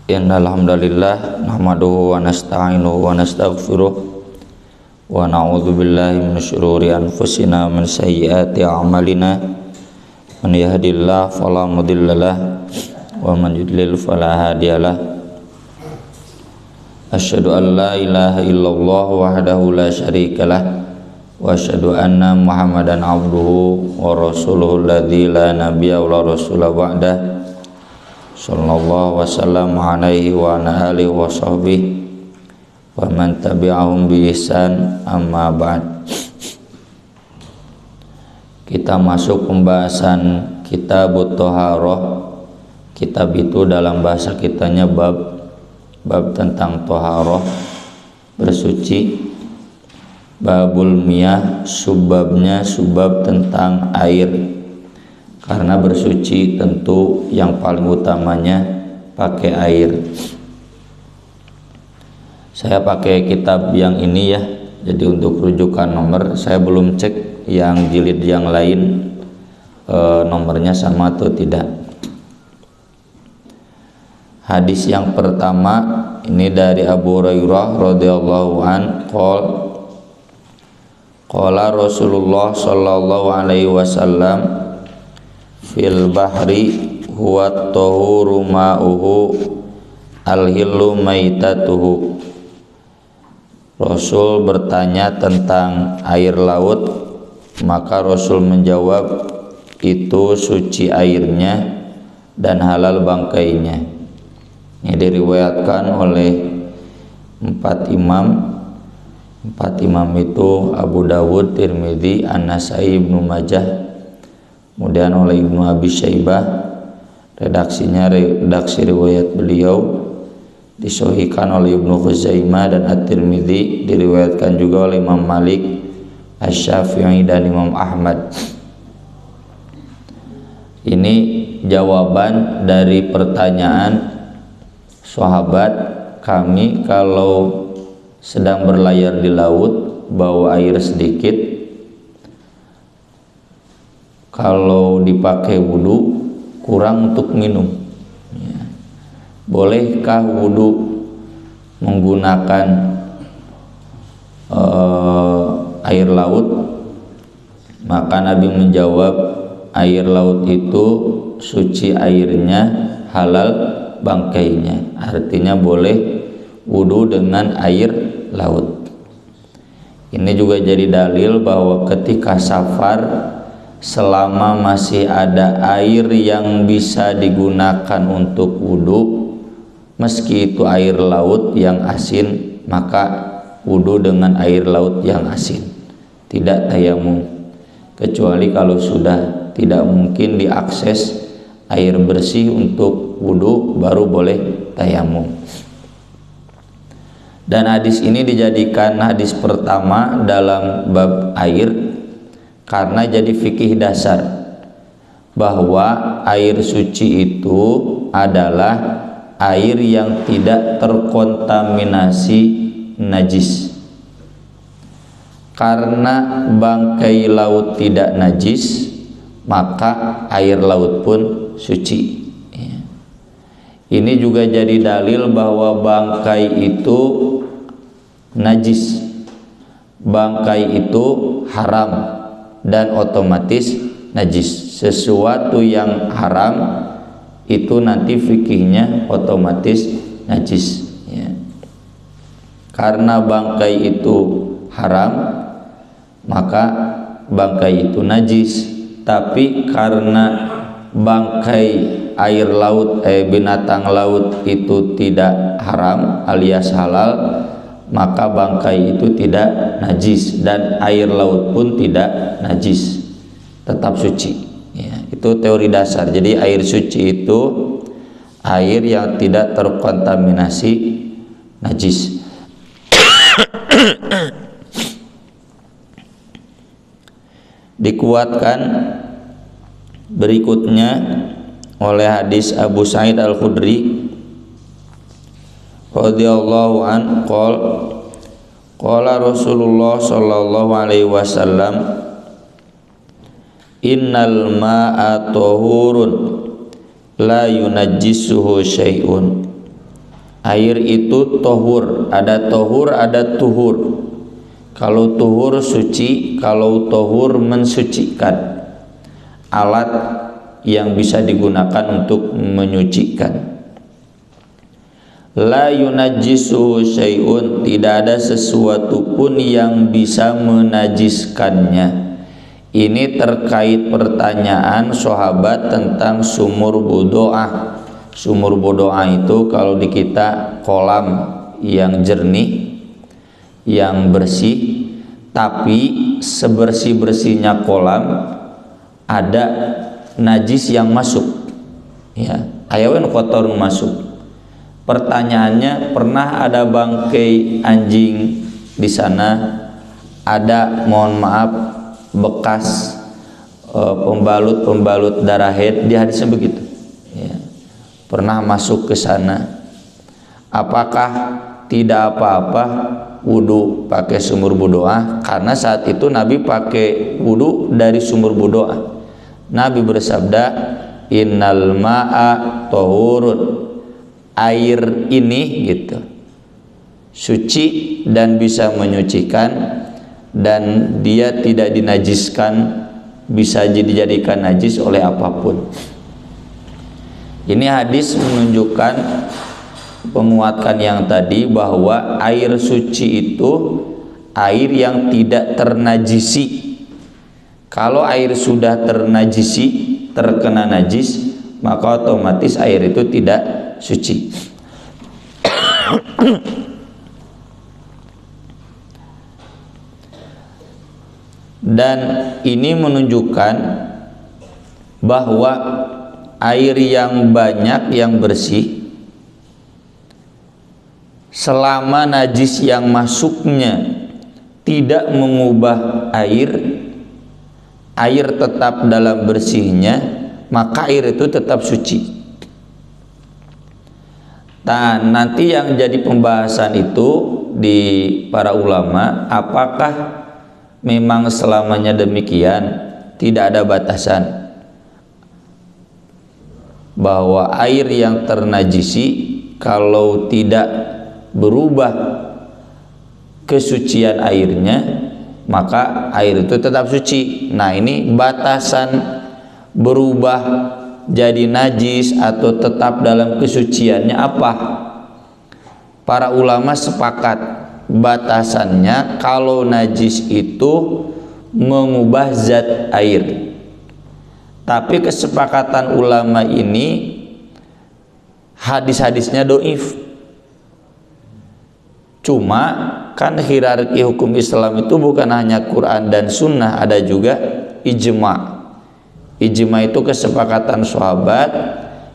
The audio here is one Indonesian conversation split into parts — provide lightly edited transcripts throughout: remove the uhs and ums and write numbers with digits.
Innal hamdalillah nahmaduhu wa nasta'inuhu wa nastaghfiruh wa na'udzu billahi min syururi anfusina wa min sayyiati a'malina. Man yahdihillahu fala mudhillalah wa man yudlil fala hadiyalah. Asyhadu an la ilaha illallah wahdahu la syarikalah wa asyhadu anna Muhammadan abduhu wa rasuluhu alladzi la nabiyya wa la rasula ba'dah. Sallallahu wasallam alaihi wa ala alihi wa sahbihi wa man tabi'ahum bi ihsan, amma ba'd. Kita masuk pembahasan kitab Thaharah. Kitab itu dalam bahasa kitanya bab tentang thaharah, bersuci. Babul miyah, subbabnya subbab tentang air. Karena bersuci tentu yang paling utamanya pakai air. Saya pakai kitab yang ini ya, jadi untuk rujukan nomor saya belum cek yang jilid yang lain nomornya sama atau tidak. Hadis yang pertama ini dari Abu Hurairah radhiyallahu an qala Rasulullah sallallahu alaihi wasallam fil bahri huwa tahuru ma'uhu al-hillu maitatuhu. Rasul bertanya tentang air laut, maka Rasul menjawab itu suci airnya dan halal bangkainya. Ini diriwayatkan oleh empat imam itu Abu Dawud, Tirmidzi, An-Nasai, Ibnu Majah, kemudian oleh Ibnu Abi Syaibah. Redaksinya redaksi riwayat beliau, disahihkan oleh Ibnu Khuzaimah dan At-Tirmidzi, diriwayatkan juga oleh Imam Malik, Asy-Syafi'i dan Imam Ahmad. Ini jawaban dari pertanyaan sahabat, kami kalau sedang berlayar di laut bawa air sedikit, kalau dipakai wudu kurang untuk minum ya. Bolehkah wudu menggunakan air laut? Maka Nabi menjawab, air laut itu suci airnya, halal bangkainya. Artinya boleh wudu dengan air laut. Ini juga jadi dalil bahwa ketika safar, selama masih ada air yang bisa digunakan untuk wudu, meski itu air laut yang asin, maka wudu dengan air laut yang asin, tidak tayamum. Kecuali kalau sudah tidak mungkin diakses air bersih untuk wudu, baru boleh tayamum. Dan hadis ini dijadikan hadis pertama dalam bab air karena jadi fikih dasar bahwa air suci itu adalah air yang tidak terkontaminasi najis. Karena bangkai laut tidak najis, maka air laut pun suci. Ini juga jadi dalil bahwa bangkai itu najis, bangkai itu haram dan otomatis najis. Sesuatu yang haram itu nanti fikihnya otomatis najis ya. Karena bangkai itu haram, maka bangkai itu najis. Tapi karena bangkai air laut, binatang laut itu tidak haram alias halal, maka bangkai itu tidak najis dan air laut pun tidak najis, tetap suci ya. Itu teori dasar. Jadi air suci itu air yang tidak terkontaminasi najis. Dikuatkan berikutnya oleh hadis Abu Sa'id Al-Khudri radhiyallahu an qala Rasulullah sallallahu alaihi wasallam innal ma'a tahurun la yunajjisuhu syai'un Air itu tohur, ada tohur, ada tuhur. Kalau tuhur suci, kalau tohur mensucikan. Alat yang bisa digunakan untuk menyucikan. La yunajjisuhu syai'un, tidak ada sesuatu pun yang bisa menajiskannya. Ini terkait pertanyaan sahabat tentang sumur budoah. Sumur budoah itu kalau di kita kolam yang jernih, yang bersih, tapi sebersih-bersihnya kolam ada najis yang masuk, ya, ayawan kotor masuk. Pertanyaannya, pernah ada bangkai anjing di sana, ada, mohon maaf, bekas pembalut darah head, di hadisnya begitu, ya, pernah masuk ke sana. Apakah tidak apa-apa wudu pakai sumur budoah? Karena saat itu Nabi pakai wudu dari sumur budoah. Nabi bersabda, innal ma'a tahurun, air ini gitu suci dan bisa menyucikan, dan dia tidak dinajiskan, bisa dijadikan najis oleh apapun. Ini hadis menunjukkan, menguatkan yang tadi, bahwa air suci itu air yang tidak ternajisi. Kalau air sudah ternajisi, terkena najis, maka otomatis air itu tidak suci. Dan ini menunjukkan bahwa air yang banyak, yang bersih, selama najis yang masuknya tidak mengubah air tetap dalam bersihnya, maka air itu tetap suci. Nah, nanti yang jadi pembahasan itu di para ulama, apakah memang selamanya demikian, tidak ada batasan, bahwa air yang ternajisi kalau tidak berubah kesucian airnya, maka air itu tetap suci. Nah, ini batasan berubah jadi najis atau tetap dalam kesuciannya apa? Para ulama sepakat batasannya kalau najis itu mengubah zat air. Tapi kesepakatan ulama ini hadis-hadisnya doif. Cuma kan hierarki hukum Islam itu bukan hanya Quran dan Sunnah, ada juga ijma. Ijma itu kesepakatan sahabat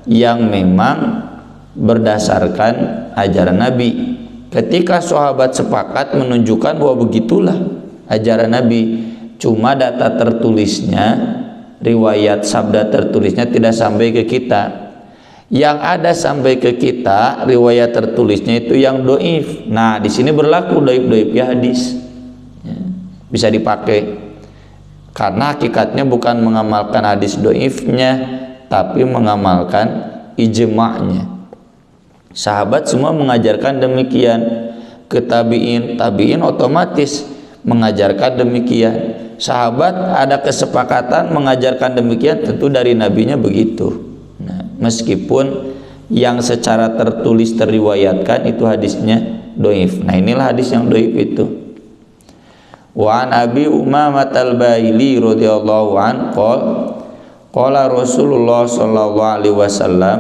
yang memang berdasarkan ajaran Nabi. Ketika sahabat sepakat menunjukkan bahwa begitulah ajaran Nabi, cuma data tertulisnya, riwayat sabda tertulisnya tidak sampai ke kita. Yang ada sampai ke kita riwayat tertulisnya itu yang doif. Nah, di sini berlaku doif ya hadis, ya, bisa dipakai karena hakikatnya bukan mengamalkan hadis doifnya, tapi mengamalkan ijma'nya. Sahabat semua mengajarkan demikian, ke tabi'in otomatis mengajarkan demikian. Sahabat ada kesepakatan mengajarkan demikian, tentu dari nabinya begitu. Nah, meskipun yang secara tertulis terriwayatkan itu hadisnya doif. Nah, inilah hadis yang doif itu. Wa an Abi Umamah al-Bahili radhiyallahu an qala Rasulullah sallallahu alaihi wasallam,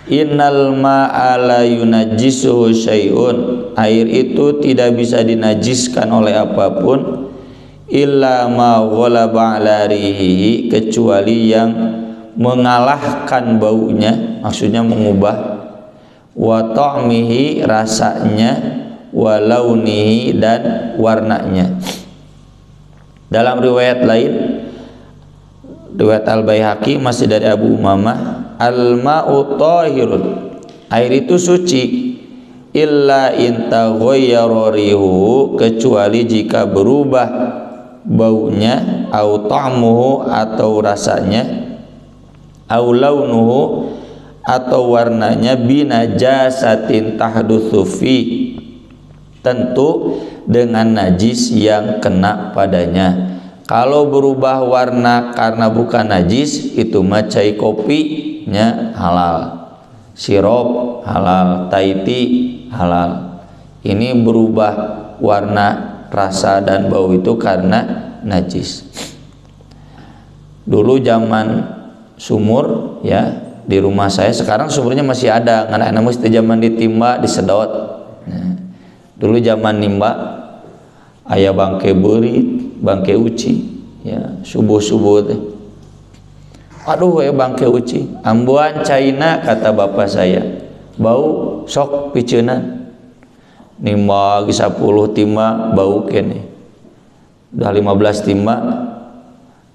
innal ma'a la yunajjisuhu syai'un, air itu tidak bisa dinajiskan oleh apapun, illa ma ghalaba ala rihi, kecuali yang mengalahkan baunya, maksudnya mengubah, wa ta'mihi, rasanya, wa launihi, dan warnanya. Dalam riwayat lain, riwayat Al-Baihaqi masih dari Abu Umamah, al-ma'u tahirun, air itu suci, illa in taghayyara rihu, kecuali jika berubah baunya, au ta'muhu, atau rasanya, au launuhu, atau warnanya binajasatin tahdutsu fi, tentu dengan najis yang kena padanya. Kalau berubah warna karena bukan najis, itu mah cai kopinya halal, sirup halal, Thai tea halal. Ini berubah warna, rasa dan bau itu karena najis. Dulu zaman sumur ya di rumah saya, sekarang sumurnya masih ada, anak-anak mesti zaman ditimba disedot. Nah, dulu zaman nimba aya bangke beurit, bangke uci ya, subuh-subuh teh. Aduh ya bangke uci, ambuan caina kata bapak saya, bau sok piceunan. Nimba ge 10 timba bau kene. Udah 15 timba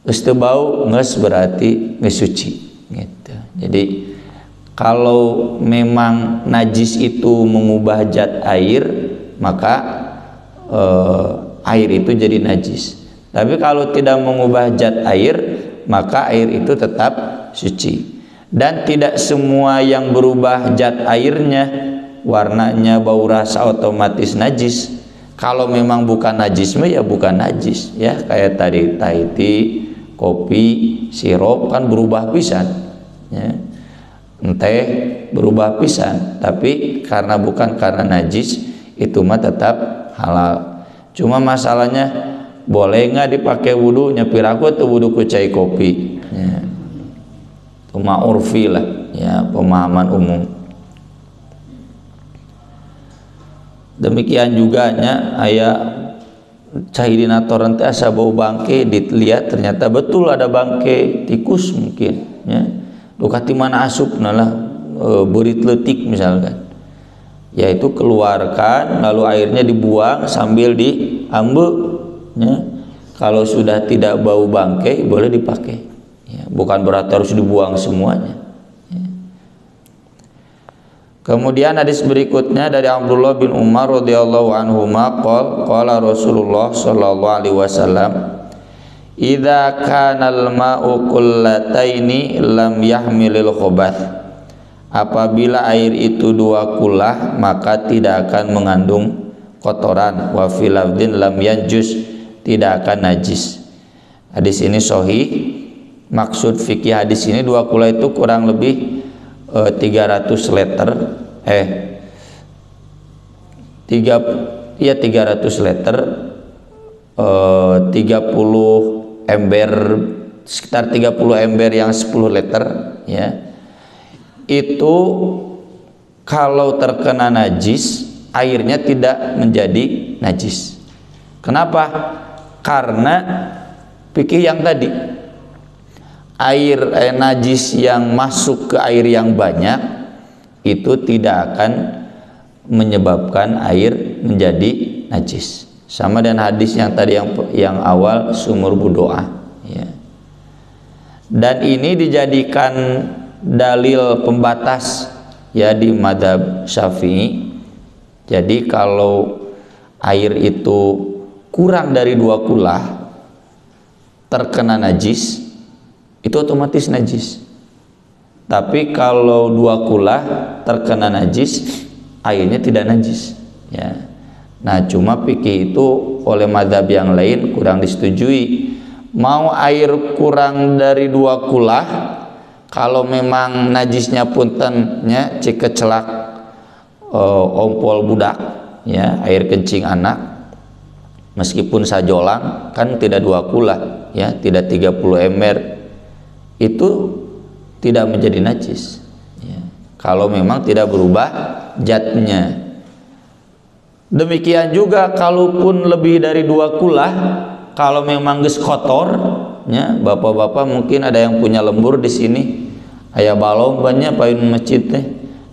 geus teu bau, geus berarti geus suci gitu. Jadi kalau memang najis itu mengubah zat air, maka air itu jadi najis. Tapi kalau tidak mengubah zat air, maka air itu tetap suci. Dan tidak semua yang berubah zat airnya, warnanya, bau, rasa otomatis najis. Kalau memang bukan najis, ya bukan najis ya. Kayak tadi Thai tea, kopi, sirup kan berubah pisan ya. Teh berubah pisan, tapi karena bukan karena najis, itu mah tetap halal. Cuma masalahnya boleh nggak dipakai wudhu? Nyepir aku tuh wudhu ku cai kopi ya. Cuma urfi lah ya, pemahaman umum. Demikian juga nya aya cai dina toran teh asa bau bangke, dilihat ternyata betul ada bangke tikus mungkin ya. Dukati mana asupna lah, beurit leutik misalkan. Yaitu keluarkan lalu airnya dibuang sambil diambe ya. Kalau sudah tidak bau bangke boleh dipakai ya. Bukan berarti harus dibuang semuanya ya. Kemudian hadis berikutnya dari Abdullah bin Umar radhiyallahu anhuma qala Rasulullah sallallahu alaihi wasallam, idza kana al-ma'u qullataini lam yahmilil khabath. Apabila air itu 2 kulah maka tidak akan mengandung kotoran. Wa fil lafdin lam yanjus, tidak akan najis. Hadis ini sahih. Maksud fikih hadis ini 2 kulah itu kurang lebih 300 liter 300 liter 30 ember, sekitar 30 ember yang 10 liter ya. Itu kalau terkena najis, airnya tidak menjadi najis. Kenapa? Karena fikih yang tadi, air najis yang masuk ke air yang banyak itu tidak akan menyebabkan air menjadi najis. Sama dengan hadis yang tadi yang awal sumur budoa ya. Dan ini dijadikan dalil pembatas ya di mazhab Syafi'i. Jadi kalau air itu kurang dari 2 kulah terkena najis, itu otomatis najis. Tapi kalau 2 kulah terkena najis, airnya tidak najis ya. Nah cuma fikih itu oleh mazhab yang lain kurang disetujui. Mau air kurang dari 2 kulah, kalau memang najisnya puntennya cik kecelak ompol budak ya, air kencing anak, meskipun sajolang kan tidak 2 kulah ya, tidak 30 ember, itu tidak menjadi najis ya, kalau memang tidak berubah zatnya. Demikian juga kalaupun lebih dari 2 kulah, kalau memang geus kotor ya, bapak-bapak mungkin ada yang punya lembur di sini, aya balong banyak payun masjid teh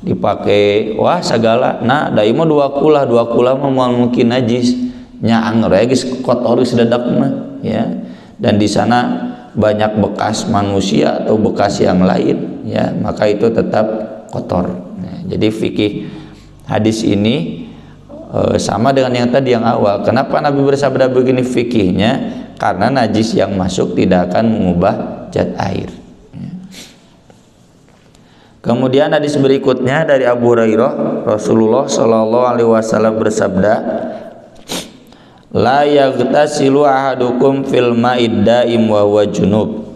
dipakai wah segala. Nah da ieu mah 2 kulah mah mungkin najis nya, angger geus kotor geus dadak mah ya. Dan di sana banyak bekas manusia atau bekas yang lain ya, maka itu tetap kotor. Nah, jadi fikih hadis ini sama dengan yang tadi yang awal. Kenapa Nabi bersabda begini fikihnya? Karena najis yang masuk tidak akan mengubah zat air. Kemudian hadis berikutnya dari Abu Hurairah, Rasulullah Shallallahu alaihi wasallam bersabda, la yaghtasilu ahadukum fil ma'id daim wa huwa junub.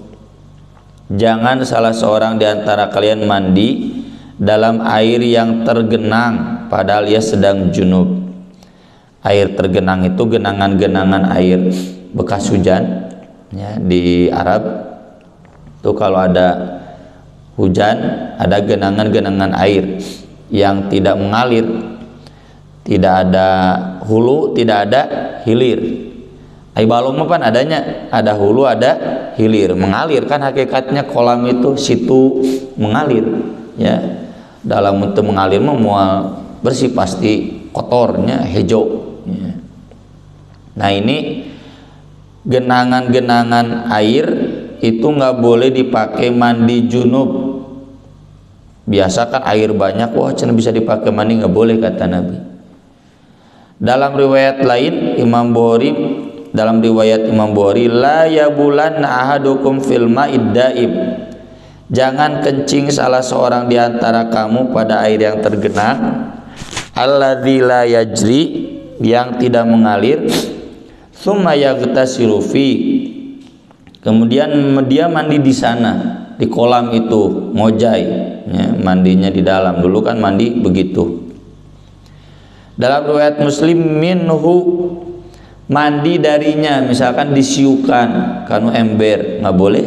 Jangan salah seorang di antara kalian mandi dalam air yang tergenang padahal ia sedang junub. Air tergenang itu genangan-genangan air bekas hujan ya, di Arab itu kalau ada hujan ada genangan-genangan air yang tidak mengalir, tidak ada hulu, tidak ada hilir. Air balong pan adanya, ada hulu, ada hilir, mengalir kan hakikatnya kolam itu situ mengalir ya. Dalam untuk mengalir mual bersih pasti kotornya hijau ya. Nah ini genangan-genangan air itu nggak boleh dipakai mandi junub. Biasa kan air banyak, wah cina bisa dipakai mandi, nggak boleh kata Nabi. Dalam riwayat lain dalam riwayat Imam Bukhari, la yabulanna ahadukum fil ma'id daim. Jangan kencing salah seorang di antara kamu pada air yang tergenang, alladzi la yajri, yang tidak mengalir, tsumma yaghtasilu fi. Kemudian dia mandi di sana, di kolam itu, ngojai ya, mandinya di dalam. Dulu kan mandi begitu. Dalam riwayat Muslim, minhu, mandi darinya, misalkan disiukan kanu ember, nggak boleh.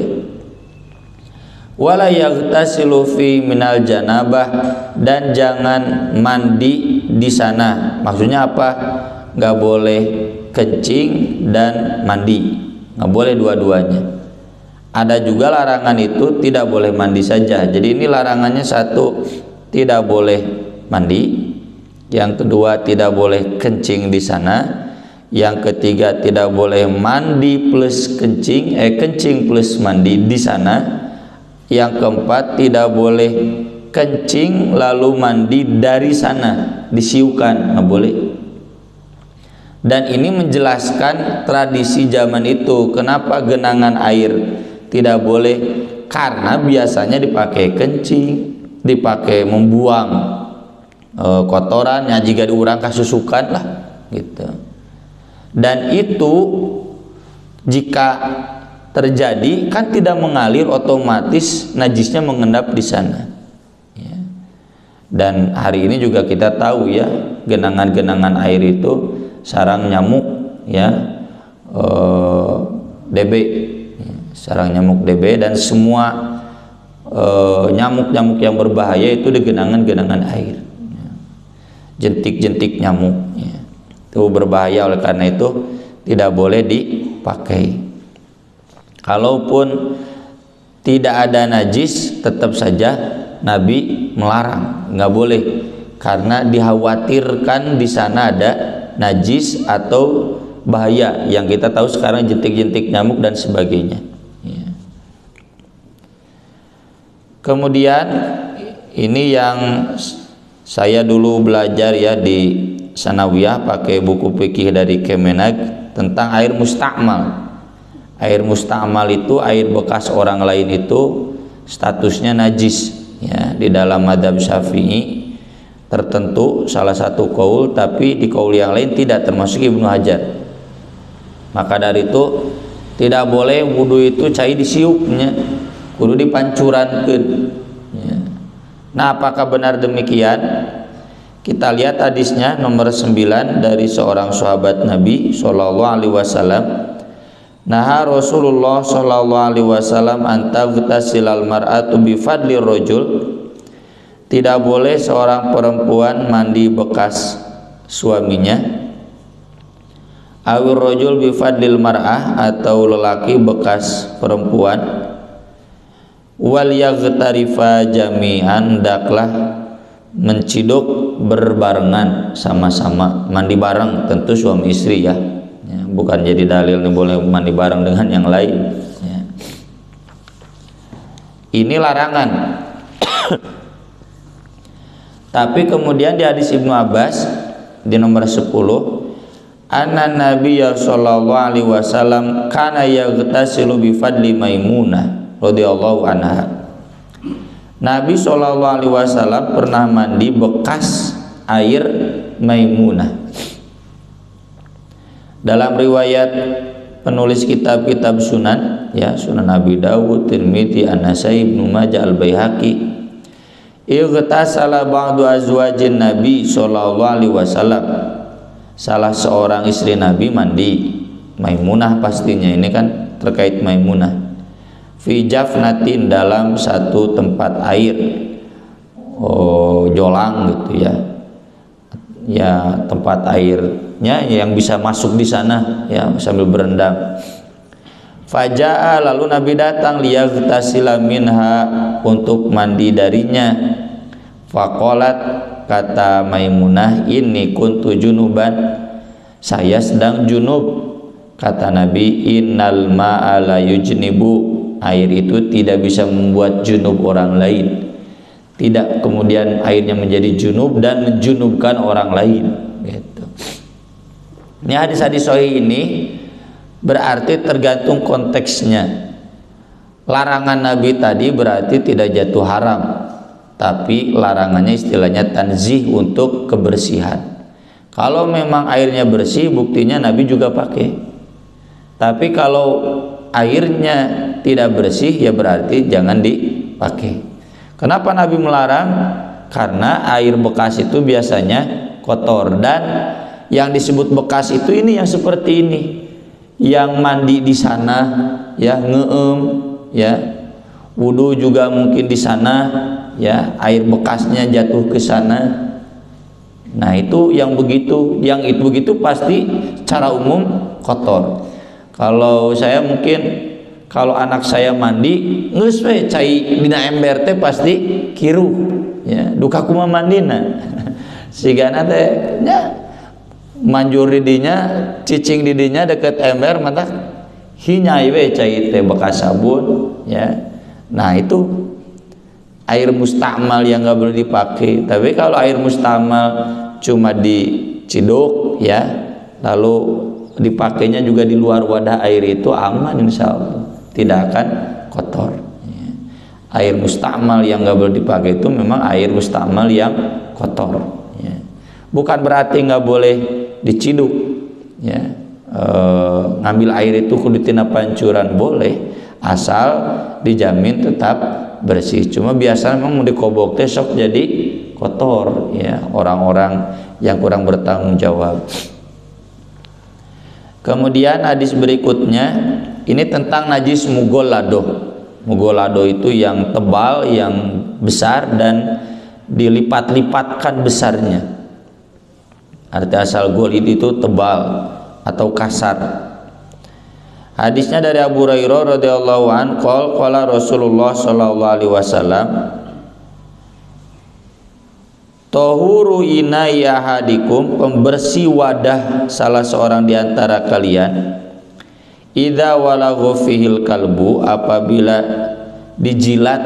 Wala yaghtasilu fi minal janabah, dan jangan mandi di sana. Maksudnya apa? Nggak boleh kencing dan mandi, nggak boleh dua-duanya. Ada juga larangan itu tidak boleh mandi saja. Jadi ini larangannya satu, tidak boleh mandi. Yang kedua, tidak boleh kencing di sana. Yang ketiga, tidak boleh mandi plus kencing, kencing plus mandi di sana. Yang keempat, tidak boleh kencing lalu mandi dari sana, disiukan, nggak boleh. Dan ini menjelaskan tradisi zaman itu. Kenapa genangan air tidak boleh? Karena biasanya dipakai kencing, dipakai membuang kotoran yang jika diurang kasusukan lah gitu. Dan itu jika terjadi kan tidak mengalir, otomatis najisnya mengendap di sana ya. Dan hari ini juga kita tahu ya, genangan-genangan air itu sarang nyamuk ya, DB ya, sarang nyamuk DB, dan semua nyamuk-nyamuk yang berbahaya itu di genangan-genangan air ya. Jentik-jentik nyamuk ya, itu berbahaya. Oleh karena itu tidak boleh dipakai. Kalaupun tidak ada najis, tetap saja Nabi melarang, nggak boleh, karena dikhawatirkan di sana ada najis atau bahaya yang kita tahu sekarang, jentik-jentik nyamuk dan sebagainya ya. Kemudian ini yang saya dulu belajar ya di Sanawiyah pakai buku fikih dari Kemenag tentang air musta'mal. Air musta'mal itu air bekas orang lain itu statusnya najis ya. Di dalam mazhab Syafi'i tertentu salah satu kaul, tapi di kaul yang lain tidak, termasuk Ibnu Hajar. Maka dari itu tidak boleh wudu itu cai disiupnya, kudu dipancurankeun ya. Nah, apakah benar demikian? Kita lihat hadisnya nomor 9 dari seorang sahabat Nabi sallallahu alaihi wasallam. Nah, Rasulullah sallallahu alaihi wasallam antaghtasilal mar'atu bi fadlir rajul. Tidak boleh seorang perempuan mandi bekas suaminya. Awir rajul bi fadlil mar'ah, atau lelaki bekas perempuan. Wal yaghtarifa jami'an, hendaklah menciduk berbarengan, sama-sama mandi bareng, tentu suami istri ya. Bukan jadi dalil nih boleh mandi bareng dengan yang lain ya. Ini larangan. Tapi kemudian di hadis Ibnu Abbas di nomor 10, anna nabiyya sallallahu alaihi wasallam kana yaghtasilu bi fadli Maimunah radhiyallahu anha. Nabi SAW pernah mandi bekas air Maimunah. Dalam riwayat penulis kitab-kitab sunan, ya, Sunan Abi Dawud, Tirmidzi, An-Nasai, Ibnu Majah, Al-Baihaqi, ightasala ba'du azwajin Nabi SAW. Salah seorang istri Nabi mandi, Maimunah pastinya, ini kan terkait Maimunah. Fi jafnatin, dalam satu tempat air, jolang gitu ya, ya tempat airnya yang bisa masuk di sana ya sambil berendam. Faja'a, lalu Nabi datang, liyaghtasila minha, untuk mandi darinya. Faqalat, kata Maimunah, ini kuntu junuban, saya sedang junub. Kata Nabi, innal ma'a la yujnibu, air itu tidak bisa membuat junub orang lain, tidak kemudian airnya menjadi junub dan menjunubkan orang lain gitu. Ini hadis-hadis sahih ini berarti tergantung konteksnya. Larangan Nabi tadi berarti tidak jatuh haram, tapi larangannya istilahnya tanzih, untuk kebersihan. Kalau memang airnya bersih, buktinya Nabi juga pakai. Tapi kalau airnya tidak bersih, ya berarti jangan dipakai. Kenapa Nabi melarang? Karena air bekas itu biasanya kotor, dan yang disebut bekas itu ini yang seperti ini, yang mandi di sana ya, ngeem ya, wudu juga mungkin di sana ya, air bekasnya jatuh ke sana. Nah itu yang begitu, yang itu begitu pasti secara umum kotor. Kalau saya mungkin, kalau anak saya mandi geus we cai dina ember teh pasti kiru ya, duka kumaha mandina. Sigana teh nya manjur didinya, cicing didinya deket ember, mata hinyai we cai teh bekas sabun ya. Nah itu air mustakmal yang nggak boleh dipakai. Tapi kalau air mustakmal cuma diciduk ya, lalu dipakainya juga di luar wadah air, itu aman insya Allah, tidak akan kotor ya. Air mustakmal yang nggak boleh dipakai itu memang air mustakmal yang kotor ya. Bukan berarti nggak boleh diciduk ya, ngambil air itu kudu tina pancuran boleh, asal dijamin tetap bersih. Cuma biasanya memang dikobok teh sok jadi kotor ya, orang-orang yang kurang bertanggung jawab. Kemudian hadis berikutnya ini tentang najis mugolado. Mugolado itu yang tebal, yang besar dan dilipat-lipatkan besarnya. Arti asal golid itu tebal atau kasar. Hadisnya dari Abu Hurairah radhiyallahu an, qala Rasulullah sallallahu alaihi wasallam, Tohuru inai ahadikum, pembersih wadah salah seorang di antara kalian, idza walagha fihil kalbu, apabila dijilat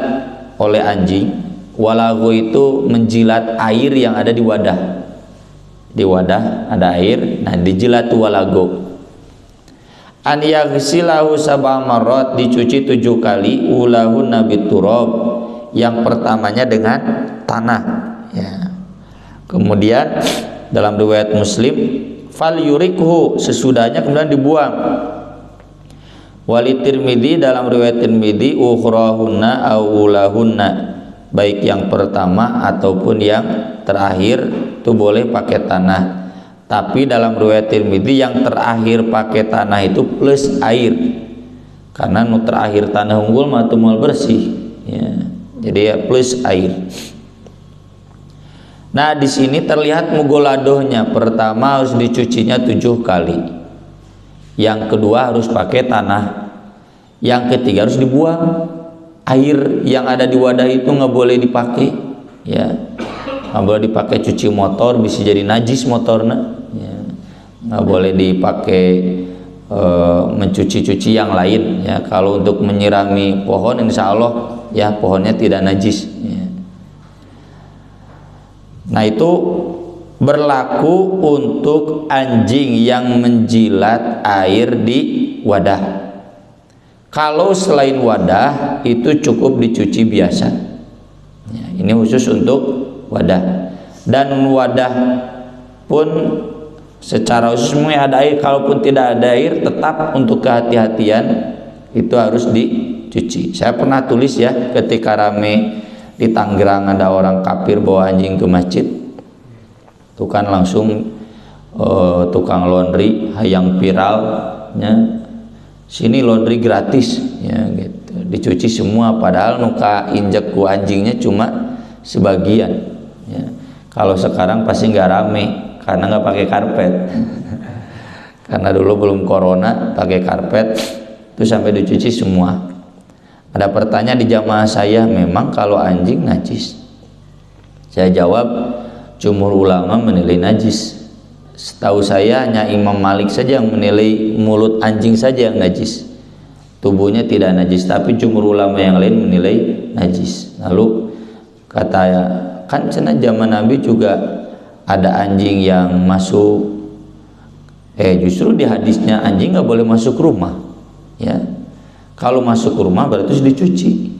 oleh anjing. Walagha itu menjilat air yang ada di wadah. Di wadah ada air, nah dijilat walagha. An yaghsilahu sab'a marrat, dicuci 7 kali, ulahunna biturab, yang pertamanya dengan tanah ya. Kemudian dalam riwayat Muslim, fal yurikhu, sesudahnya kemudian dibuang. Wali Tirmidzi, dalam riwayat Tirmidzi, ukhrahunna au ulahunna, baik yang pertama ataupun yang terakhir itu boleh pakai tanah. Tapi dalam riwayat Tirmidzi yang terakhir pakai tanah itu plus air, karena nu terakhir tanah unggul mah teu moal bersih ya. Jadi ya plus air. Nah di sini terlihat mugoladohnya. Pertama harus dicucinya 7 kali. Yang kedua harus pakai tanah. Yang ketiga harus dibuang. Air yang ada di wadah itu nggak boleh dipakai. Ya, nggak boleh dipakai cuci motor, bisa jadi najis motornya. Ya, nggak boleh dipakai mencuci-cuci yang lain. Ya, kalau untuk menyirami pohon, insya Allah ya pohonnya tidak najis. Ya. Nah itu berlaku untuk anjing yang menjilat air di wadah. Kalau selain wadah itu cukup dicuci biasa Ini khusus untuk wadah. Dan wadah pun secara khusus ada air, kalaupun tidak ada air tetap untuk kehati-hatian itu harus dicuci. Saya pernah tulis ya, ketika rame di Tangerang ada orang kafir bawa anjing ke masjid, itu kan langsung tukang laundry yang viralnya, sini laundry gratis ya gitu, dicuci semua, padahal nuka injek ku anjingnya cuma sebagian ya. Kalau sekarang pasti nggak rame karena nggak pakai karpet karena dulu belum corona pakai karpet itu sampai dicuci semua. Ada pertanyaan di jamaah saya, memang kalau anjing najis? Saya jawab, jumhur ulama menilai najis. Setahu saya hanya Imam Malik saja yang menilai mulut anjing saja yang najis, tubuhnya tidak najis, tapi jumhur ulama yang lain menilai najis. Lalu kata, kan cenah zaman Nabi juga ada anjing yang masuk, justru di hadisnya anjing nggak boleh masuk rumah ya. Kalau masuk rumah berarti harus dicuci.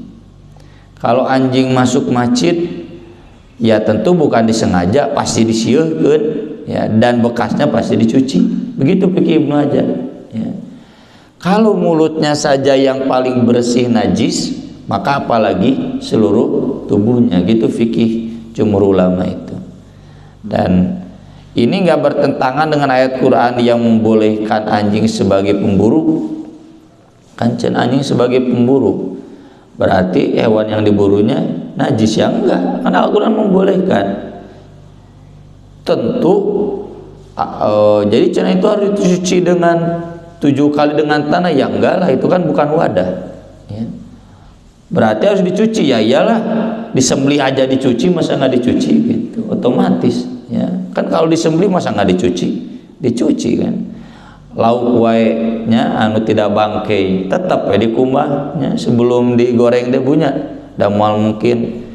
Kalau anjing masuk masjid ya tentu bukan disengaja, pasti disieukeun ya, dan bekasnya pasti dicuci. Begitu fikih Ibnu Hajar ya. Kalau mulutnya saja yang paling bersih najis, maka apalagi seluruh tubuhnya, gitu fikih jumhur ulama itu. Dan ini nggak bertentangan dengan ayat Quran yang membolehkan anjing sebagai pemburu. Kancen anjing sebagai pemburu, berarti hewan yang diburunya najis ya? Enggak, karena Al-Quran membolehkan. Tentu jadi cenah itu harus dicuci dengan 7 kali dengan tanah ya? Enggak lah, itu kan bukan wadah ya. Berarti harus dicuci ya? Iyalah, disembelih aja dicuci, masa nggak dicuci gitu, otomatis ya. Kan kalau disembelih masa nggak dicuci? Dicuci kan. Lauk wae nya anu tidak bangkai tetap ya dikumbahnya sebelum digoreng teh punya, dan mal mungkin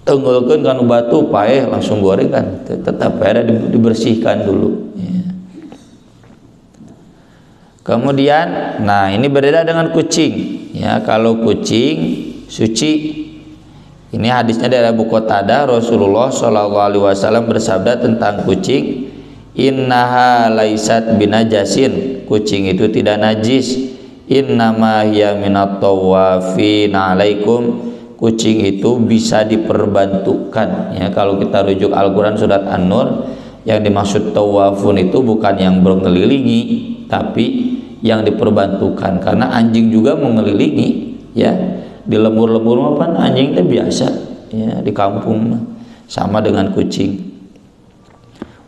tenggulkeun kanu batu paeh langsung goreng kan, tetap ada dibersihkan dulu ya. Kemudian nah ini berbeda dengan kucing ya. Kalau kucing suci, ini hadisnya dari Abu Qatadah, Rasulullah SAW bersabda tentang kucing, innaha laisat binajasin, kucing itu tidak najis, innama hiya minat tawafin alaikum, kucing itu bisa diperbantukan ya. Kalau kita rujuk Al-Quran surat An-Nur, yang dimaksud tawafun itu bukan yang mengelilingi, tapi yang diperbantukan, karena anjing juga mengelilingi ya. Di lembur-lembur apa anjing itu biasa ya, di kampung sama dengan kucing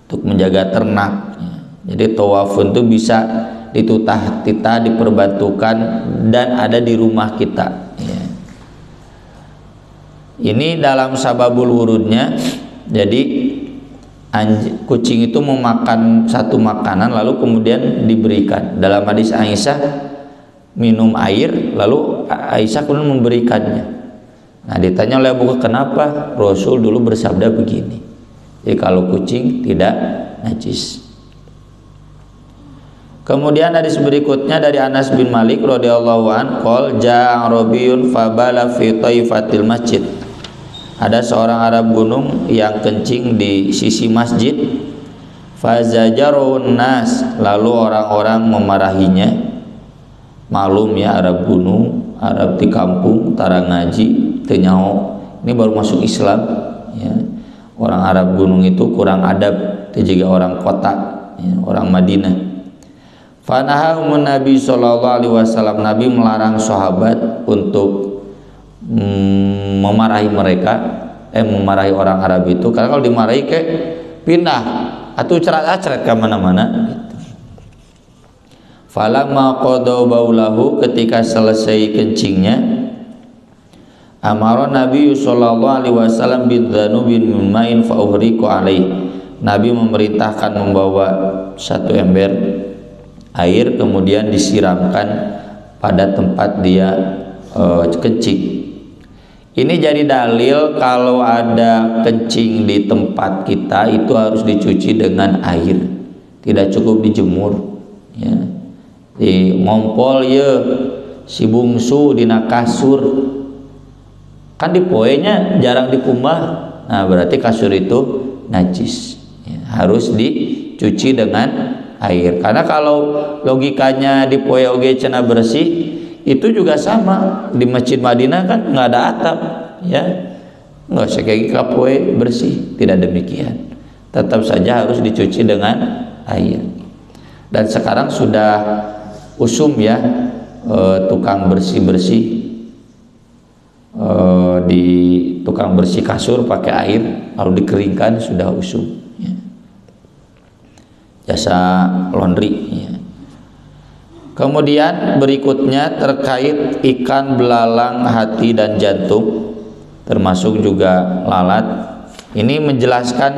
untuk menjaga ternak ya. Jadi tawafun itu bisa ditutah-titah, diperbantukan, dan ada di rumah kita ya. Ini dalam sababul wurudnya. Jadi kucing itu memakan satu makanan lalu kemudian diberikan. Dalam hadis Aisyah minum air lalu Aisyah kemudian memberikannya. Nah ditanya oleh Abu Bakar, kenapa? Rasul dulu bersabda begini. Jadi kalau kucing tidak najis. Kemudian hadis berikutnya dari Anas bin Malik radhiyallahu anhu, qol ja'a Arabiyun fabala fi taifatil masjid. Ada seorang Arab gunung yang kencing di sisi masjid. Fazajarun nas, lalu orang-orang memarahinya. Malum ya, Arab gunung, Arab di kampung, tara ngaji, teu nyaho. Ini baru masuk Islam ya. Orang Arab gunung itu kurang adab, itu juga orang kota ya, orang Madinah. Fanahahumun Nabi SAW, Nabi melarang sahabat untuk memarahi mereka, memarahi orang Arab itu, karena kalau dimarahi kayak pindah atau cerat-cerat ke mana-mana gitu. Falamma qadaw baulahu, ketika selesai kencingnya, amara Nabi sallallahu alaihi wasallam bidzanubin min ma'in fa uhriqu alaihi. Nabi memerintahkan membawa satu ember air kemudian disiramkan pada tempat dia kencing. Ini jadi dalil kalau ada kencing di tempat kita itu harus dicuci dengan air, tidak cukup dijemur ya. Di ngompol ya si bungsu dina kasur kan dipoenya jarang dikumbah, nah berarti kasur itu najis ya, harus dicuci dengan air. Karena kalau logikanya dipoe oge cenah bersih, itu juga sama di Masjid Madinah kan nggak ada atap ya, nggak usah kayak kapoe bersih, tidak demikian, tetap saja harus dicuci dengan air. Dan sekarang sudah usum ya, tukang bersih-bersih di tukang bersih kasur pakai air lalu dikeringkan sudah usum ya. Jasa laundry ya. Kemudian berikutnya terkait ikan belalang, hati dan jantung, termasuk juga lalat. Ini menjelaskan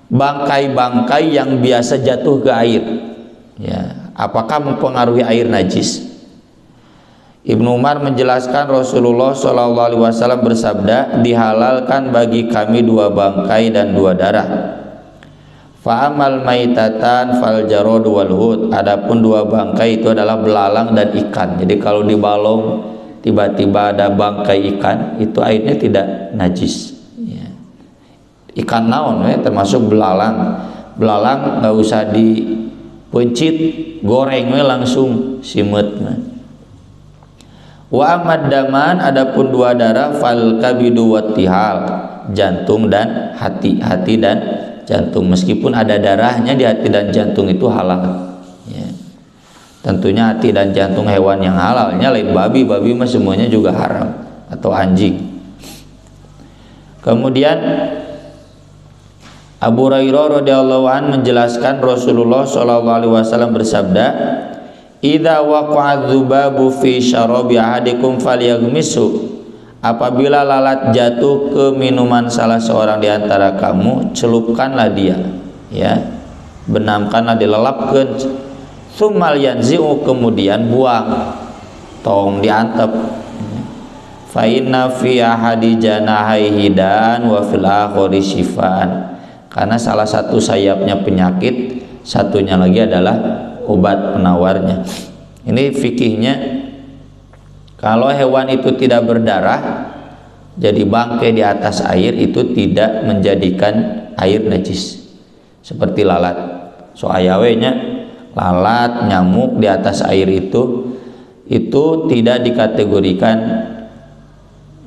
bangkai-bangkai yang biasa jatuh ke air ya, apakah mempengaruhi air najis. Ibnu Umar menjelaskan Rasulullah SAW bersabda, dihalalkan bagi kami 2 bangkai dan 2 darah. Fa'amal maitatan fal jarod wal hud. Adapun 2 bangkai itu adalah belalang dan ikan. Jadi kalau di balong tiba-tiba ada bangkai ikan, itu airnya tidak najis ya. Ikan naon ya, termasuk belalang. Belalang nggak usah dipencit, goreng langsung simet. Wa amad daman, adapun 2 darah fal kabidu wattihal, jantung dan hati. Hati dan jantung, meskipun ada darahnya di hati dan jantung itu halal ya. Tentunya hati dan jantung hewan yang halalnya lain babi mah semuanya juga haram, atau anjing. Kemudian Abu Hurairah radhiyallahu an menjelaskan Rasulullah SAW bersabda, idza waqa'a dzubabu fi syarabi ahadikum falyaghmisu. Apabila lalat jatuh ke minuman salah seorang di antara kamu, celupkanlah dia ya, benamkanlah, dilelapkeun. Tsummal yanzi'u, kemudian buang, tong diantep. Fa inna fi ahadi janahaihi dan wa fil akhari shifaan. Karena salah satu sayapnya penyakit, satunya lagi adalah obat penawarnya. Ini fikihnya, kalau hewan itu tidak berdarah, jadi bangkai di atas air itu tidak menjadikan air najis. Seperti lalat, so ayawenya lalat, nyamuk di atas air itu tidak dikategorikan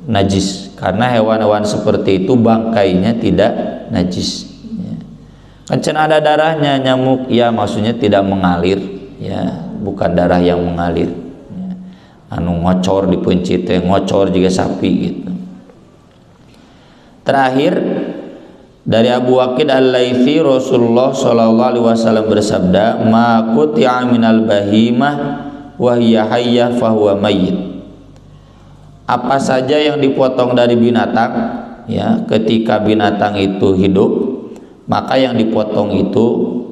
najis, karena hewan-hewan seperti itu bangkainya tidak najis. Kan ada darahnya nyamuk ya, maksudnya tidak mengalir ya, bukan darah yang mengalir ya. Anu ngocor dipencit ngocor juga sapi gitu. Terakhir dari Abu Waqid Al-Laitsi, Rasulullah SAW bersabda, ma quti'a minal bahimah wa hiya hayyah fahuwa mayyit. Apa saja yang dipotong dari binatang ya, ketika binatang itu hidup, maka yang dipotong itu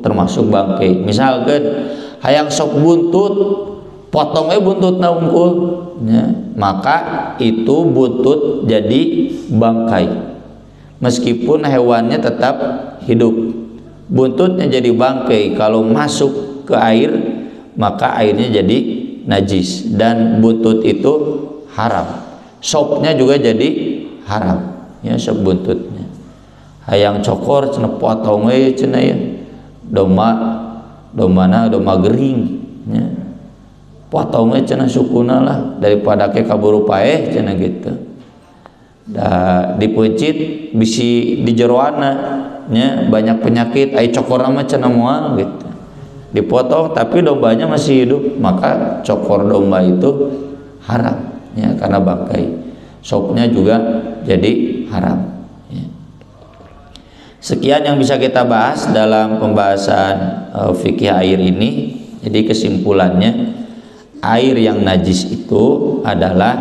termasuk bangkai. Misalkan hayang sok buntut, potongnya buntutna unggul ya, maka itu buntut jadi bangkai, meskipun hewannya tetap hidup. Buntutnya jadi bangkai, kalau masuk ke air maka airnya jadi najis, dan buntut itu haram. Sopnya juga jadi haram ya, sop buntutnya. Hayang cokor cenah potong we cenah ya, domba gering ya, potong we cenah sukuna lah, daripada ke kaburu paeh cenah gitu. Da dipencit bisi di jeroana nya banyak penyakit, ai cokor mah cenah moal gitu. Dipotong tapi dombanya masih hidup, maka cokor domba itu haram ya, karena bangkai. Sopnya juga jadi haram. Sekian yang bisa kita bahas dalam pembahasan fikih air ini. Jadi kesimpulannya, air yang najis itu adalah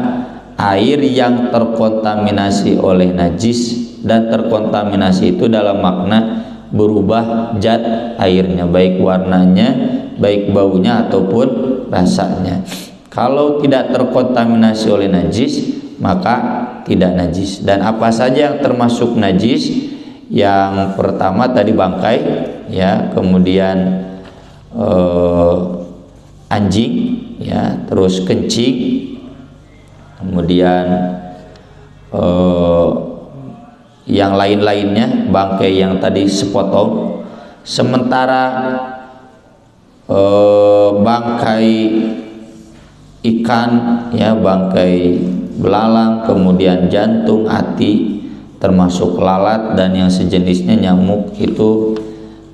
air yang terkontaminasi oleh najis, dan terkontaminasi itu dalam makna berubah zat airnya, baik warnanya, baik baunya ataupun rasanya. Kalau tidak terkontaminasi oleh najis, maka tidak najis. Dan apa saja yang termasuk najis? Yang pertama tadi bangkai ya, kemudian anjing ya, terus kencing, kemudian yang lain-lainnya, bangkai yang tadi sepotong. Sementara bangkai ikan, ya, bangkai belalang, kemudian jantung, hati, termasuk lalat dan yang sejenisnya, nyamuk, itu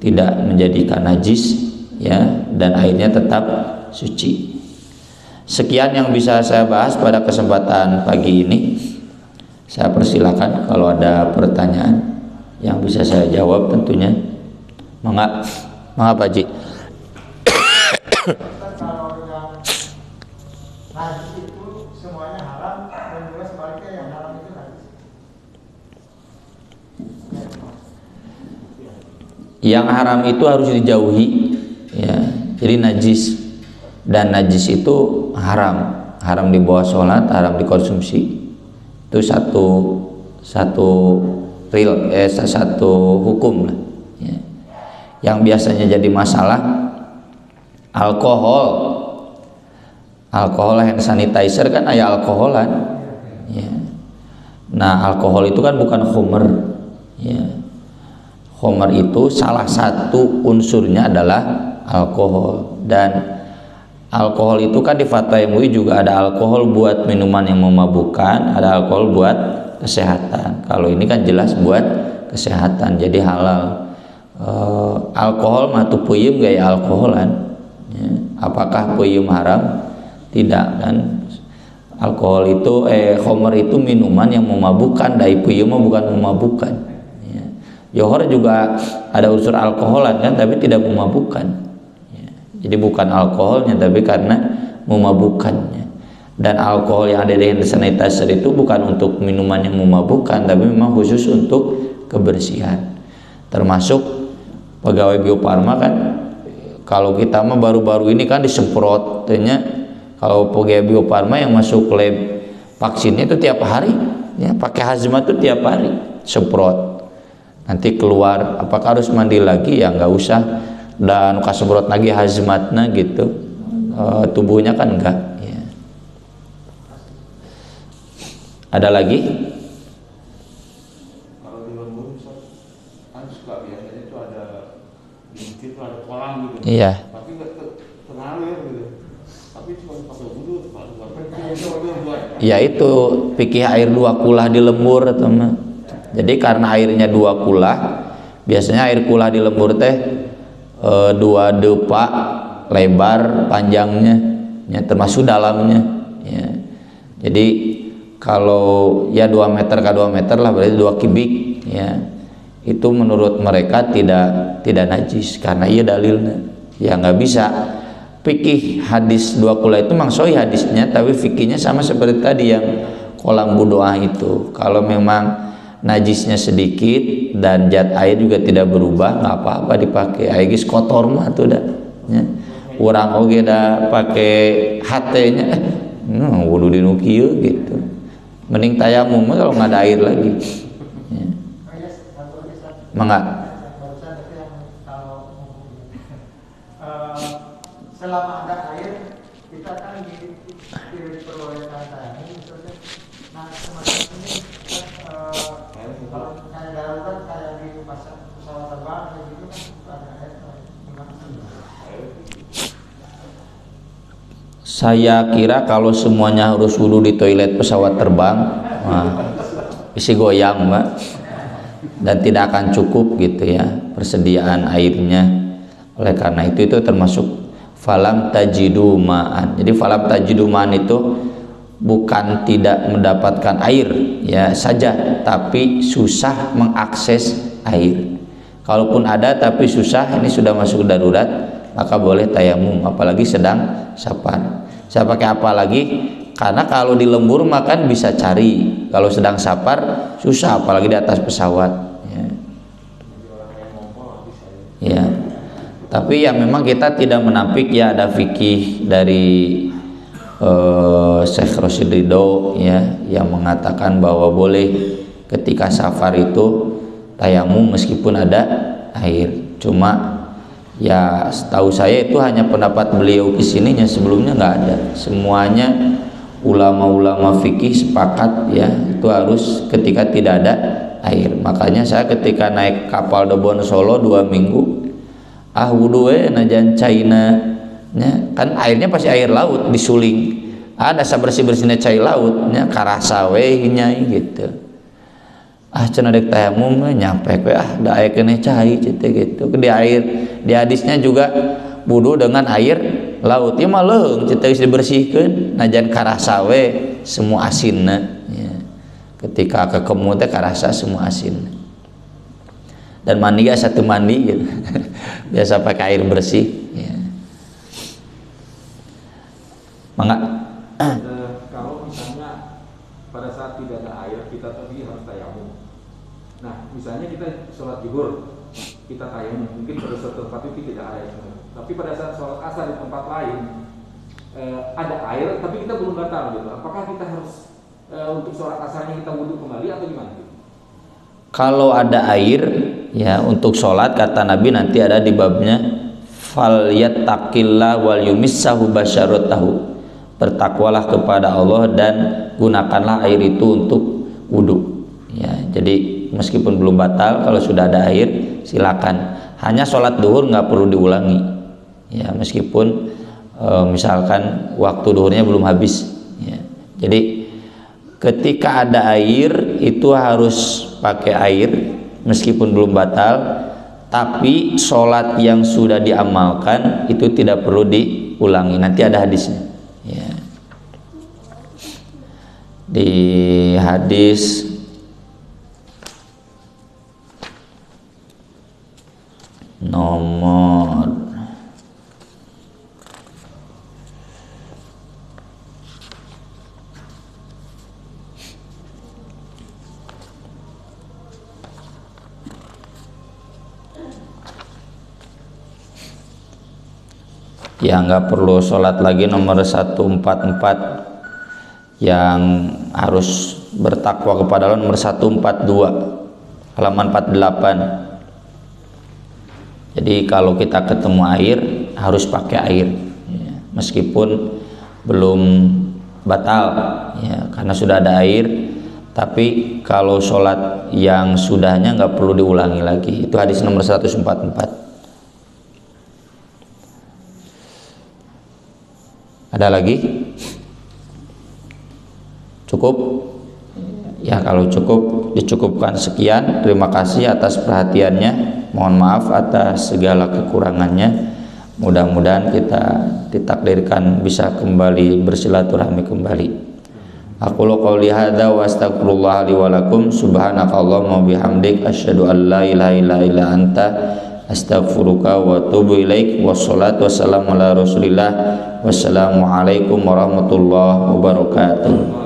tidak menjadikan najis, ya, dan airnya tetap suci. Sekian yang bisa saya bahas pada kesempatan pagi ini. Saya persilakan kalau ada pertanyaan yang bisa saya jawab tentunya. Mangga Pak Haji. Kalau yang najis itu semuanya haram, dan juga sebaliknya yang haram itu najis. Yang haram itu harus dijauhi, ya. Jadi najis, dan najis itu haram dibawa sholat, haram dikonsumsi. Itu satu hukum lah, ya. Yang biasanya jadi masalah alkohol hand sanitizer kan aya alkoholan, ya. Nah, alkohol itu kan bukan khamr, ya. Khamr itu salah satu unsurnya adalah alkohol, dan alkohol itu kan di Fatwa MUI juga ada alkohol buat minuman yang memabukkan, ada alkohol buat kesehatan. Kalau ini kan jelas buat kesehatan, jadi halal. Alkohol matu puyem gaya alkoholan, ya. Apakah puyem haram? Tidak. Dan alkohol itu khamr itu minuman yang memabukkan, dai puyem bukan memabukkan, ya. Johor juga ada unsur alkoholan kan, tapi tidak memabukkan. Jadi bukan alkoholnya, tapi karena memabukkannya. Dan alkohol yang ada di hand sanitizer itu bukan untuk minuman yang memabukkan, tapi memang khusus untuk kebersihan. Termasuk pegawai Bio Farma kan, kalau kita mah baru-baru ini kan disemprotnya. Kalau pegawai Bio Farma yang masuk lab vaksinnya itu tiap hari, ya, pakai hazmat itu tiap hari semprot. Nanti keluar, apakah harus mandi lagi? Ya nggak usah. Dan kasebrot lagi hazmatnya gitu, tubuhnya kan enggak, ya. Ada lagi? Kalau di lembur kan suka biasanya itu ada di ada kolam gitu. Iya. Tapi nggak terlalu gitu. Tapi cuma pakai wudhu, Ya itu pikir air 2 kulah di lembur, teman. Jadi karena airnya 2 kulah, biasanya air kulah di lembur teh 2 depa lebar panjangnya, ya, termasuk dalamnya, ya. Jadi kalau ya 2 meter ke 2 meter lah, berarti 2 kubik, ya. Itu menurut mereka tidak najis karena iya dalilnya. Ya nggak bisa fikih hadis 2 kulah itu mangsoi hadisnya, tapi fikihnya sama seperti tadi yang kolam budoah itu. Kalau memang najisnya sedikit dan zat air juga tidak berubah, nggak apa-apa dipakai. Air gis kotor mah tuh dah, ya. Urang oge dah pakai hatenya, wudu di nukieu gitu. Mending tayamum kalau nggak ada air lagi, ya. Mangga. Selama ada air, kita kan diperbolehkan tayamum, misalnya. Nah, semacam ini kalau kayak darurat, kayak di pesawat terbang kayak gitu kan ada air. Saya kira kalau semuanya harus wudhu di toilet pesawat terbang, isi goyang, Mbak, dan tidak akan cukup gitu, ya, persediaan airnya. Oleh karena itu termasuk falam tajidu ma'an. Jadi falam tajidu ma'an itu bukan tidak mendapatkan air, ya, saja, tapi susah mengakses air. Kalaupun ada tapi susah, ini sudah masuk darurat, maka boleh tayamum, apalagi sedang safar. Saya pakai apa lagi? Karena kalau di lembur makan bisa cari, kalau sedang safar susah, apalagi di atas pesawat, ya. Ya. Tapi ya memang kita tidak menampik, ya, ada fikih dari Syekh Rosid Ridho, ya, yang mengatakan bahwa boleh ketika safar itu tayamum meskipun ada air. Cuma ya setahu saya itu hanya pendapat beliau kesininya, sebelumnya nggak ada. Semuanya ulama-ulama fikih sepakat ya itu harus ketika tidak ada air. Makanya saya ketika naik kapal Debon Solo 2 minggu wudhu najan caina ya, kan airnya pasti air laut disuling, ada bersih-bersihnya cair lautnya karasa nya gitu. Cenah dek tayamum nyampe we da air kene cai gitu. Di air di hadisnya juga wudu dengan air laut ieu mah leung ceuk dibersihkeun najan karasa we semua asinna ya. Ketika ke kemud teh karasa semua asin. Dan mandi satu mandi gitu. Biasa pakai air bersih ya. Mangga kalau misalnya pada saat tidak ada air kita tadi harus tayamum. Nah, misalnya kita sholat zuhur, kita tayamum, mungkin pada suatu tempat itu tidak ada air. Tapi pada saat sholat asar di tempat lain ada air, tapi kita belum batal gitu. Apakah kita harus untuk sholat asarnya kita wudhu kembali atau gimana? Kalau ada air ya untuk sholat kata Nabi nanti ada di babnya falyattaqillah wal yumissahu basyaratahu. Bertakwalah kepada Allah dan gunakanlah air itu untuk wudhu ya. Jadi meskipun belum batal kalau sudah ada air silakan. Hanya sholat duhur nggak perlu diulangi ya, meskipun misalkan waktu duhurnya belum habis ya. Jadi ketika ada air itu harus pakai air meskipun belum batal, tapi sholat yang sudah diamalkan itu tidak perlu diulangi. Nanti ada hadisnya ya. Di hadis nomor ya nggak perlu sholat lagi nomor 144 yang harus bertakwa kepada Allah nomor 142 halaman 48. Jadi kalau kita ketemu air harus pakai air ya, meskipun belum batal ya, karena sudah ada air. Tapi kalau sholat yang sudahnya nggak perlu diulangi lagi. Itu hadis nomor 144. Ada lagi? Cukup? Ya kalau cukup dicukupkan sekian. Terima kasih atas perhatiannya. Mohon maaf atas segala kekurangannya. Mudah-mudahan kita ditakdirkan bisa kembali bersilaturahmi kembali. Aqulu qouli hadza wa astaghfirullah li wa lakum. Subhanakallahumma bihamdik asyhadu an la ilaha illa anta astaghfiruka wa atubu ilaik. Wassalatu wassalamu ala Rasulillah. Wassalamualaikum warahmatullahi wabarakatuh.